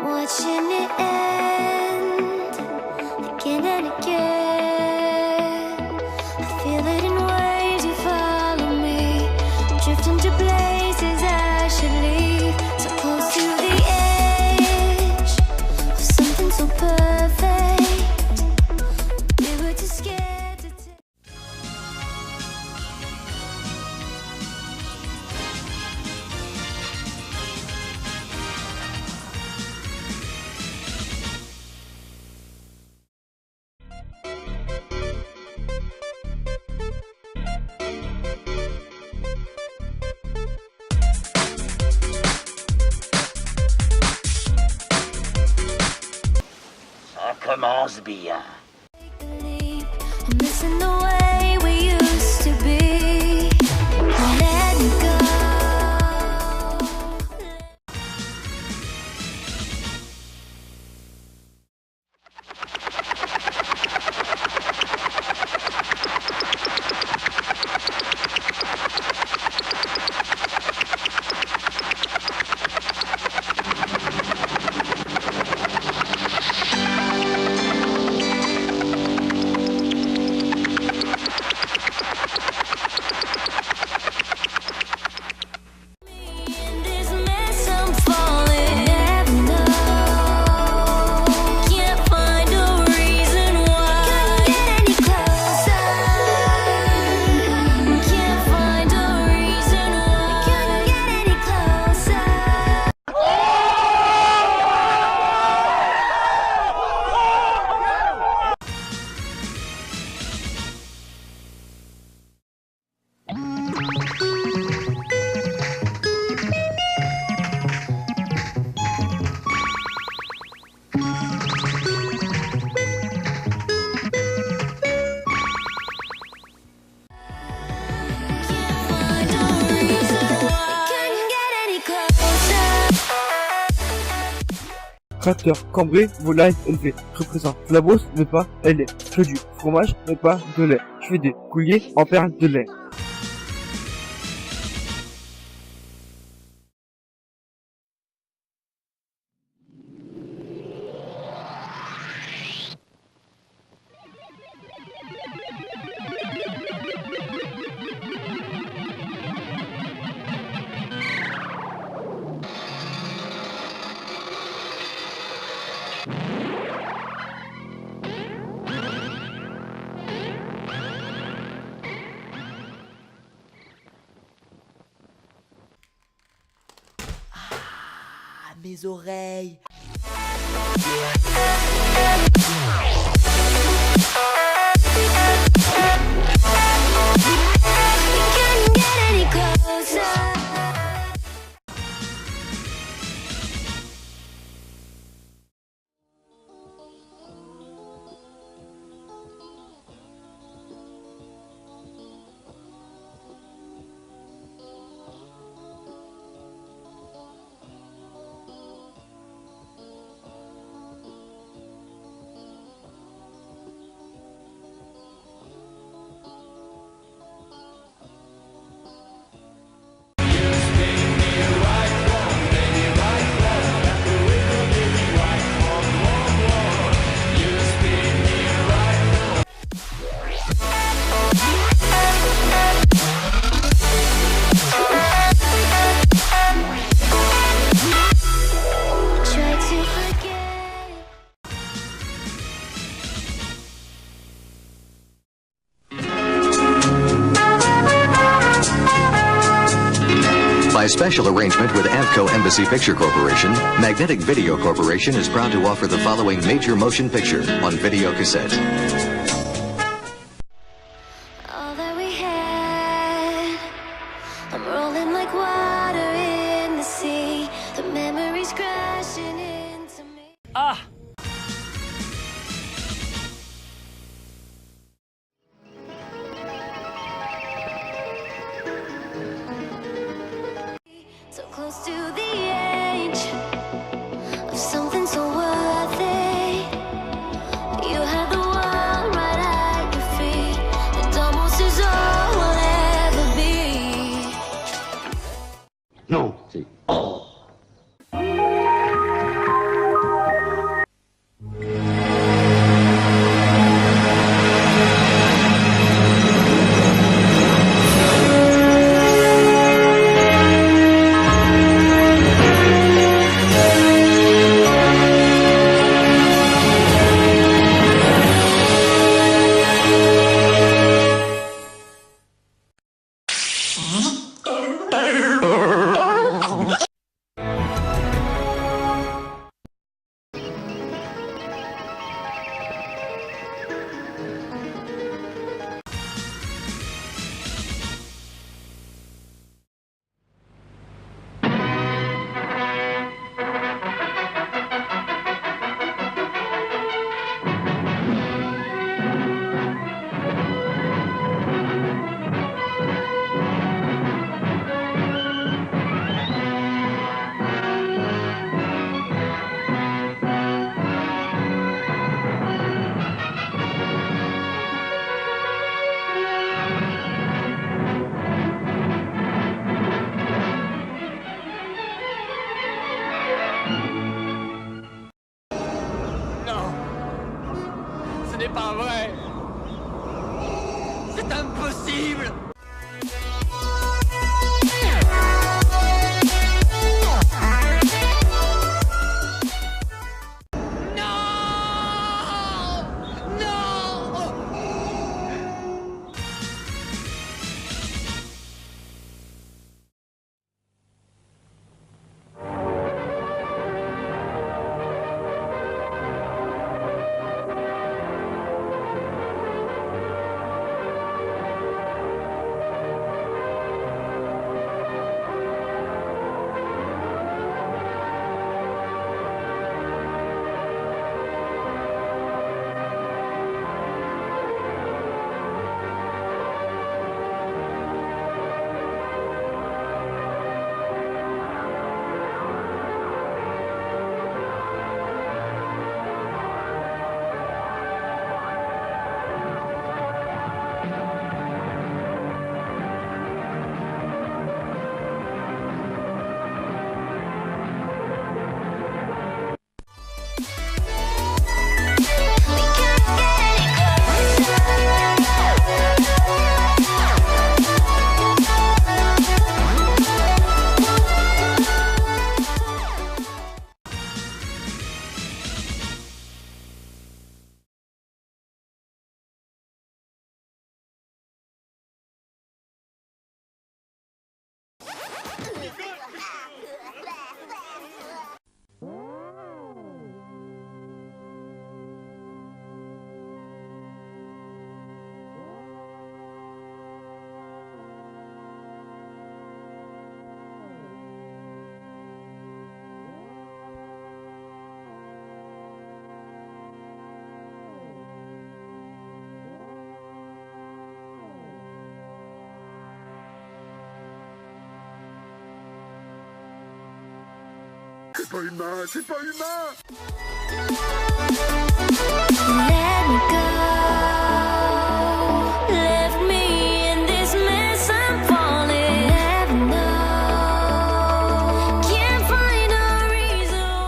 watching it end again and again. I feel it in waves, you follow me, drifting to places I should leave. So close to the edge of something so perfect. We were too scared to take. Ça commence bien. I'm missing the way we used to be. Let me go. In this mess I'm falling. Never know. Can't find a reason why. Couldn't get any closer. Can't find a reason why. Couldn't get any closer. Can't find a reason why. Couldn't get any closer. Tracteur, cambré, volaille, élevé. Je présente la brosse, mais pas elle est. Je fais du fromage, mais pas de lait. Je fais des couliers en perles de lait. Ah, mes oreilles. Couldn't get any closer. Try to forget. By special arrangement with Avco Embassy Picture Corporation, Magnetic Video Corporation is proud to offer the following major motion picture on video cassette. All that we had, I'm rolling like water in the sea. The memories crashing into me. So close to the edge of something so worthy. You had the world right at your feet. It almost is all we'll ever be. Non, c'est pas vrai. C'est impossible. C'est pas humain, c'est pas humain! Let me go. Left me in this mess I'm falling. Never know. Can't find a reason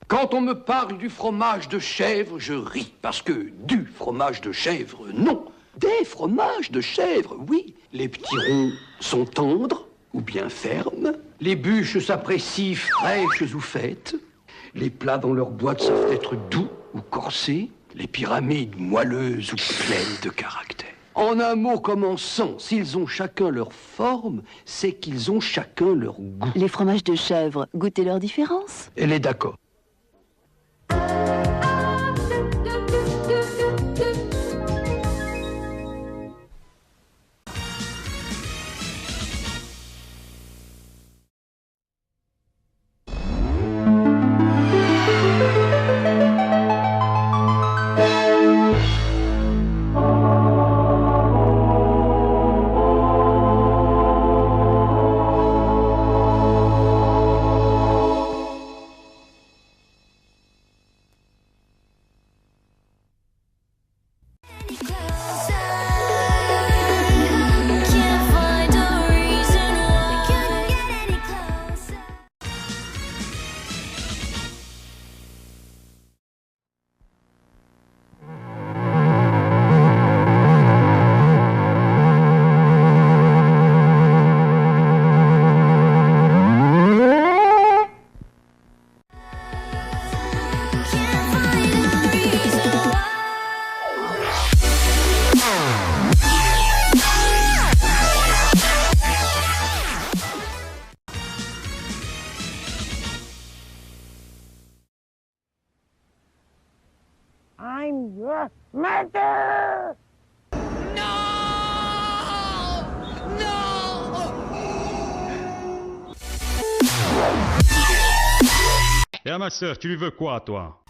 Quand on me parle du fromage de chèvre, je ris, parce que du fromage de chèvre, non. Des fromages de chèvre, oui. Les petits ronds sont tendres ou bien fermes. Les bûches s'apprécient fraîches ou faites. Les plats dans leur boîte savent être doux ou corsés. Les pyramides moelleuses ou pleines de caractère. En un mot commençant, s'ils ont chacun leur forme, c'est qu'ils ont chacun leur goût. Les fromages de chèvre, goûtez leur différence. Elle est d'accord. I'm your mother! Et à ma sœur, tu lui veux quoi, toi?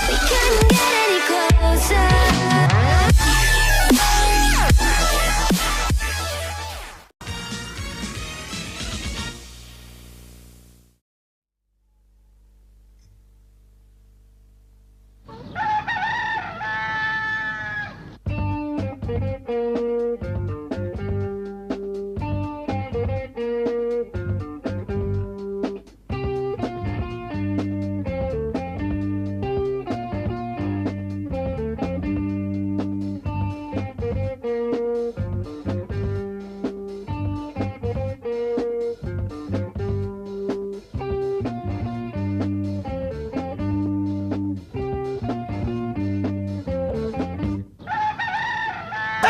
We couldn't get any closer.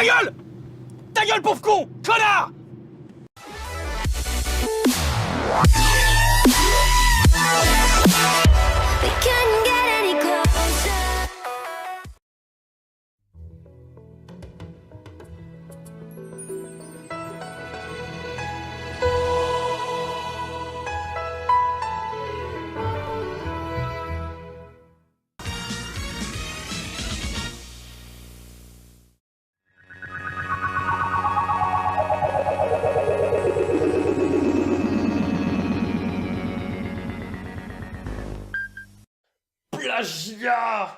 Ta gueule! Ta gueule, pauvre con! Connard! We couldn't get any closer. Plagiat!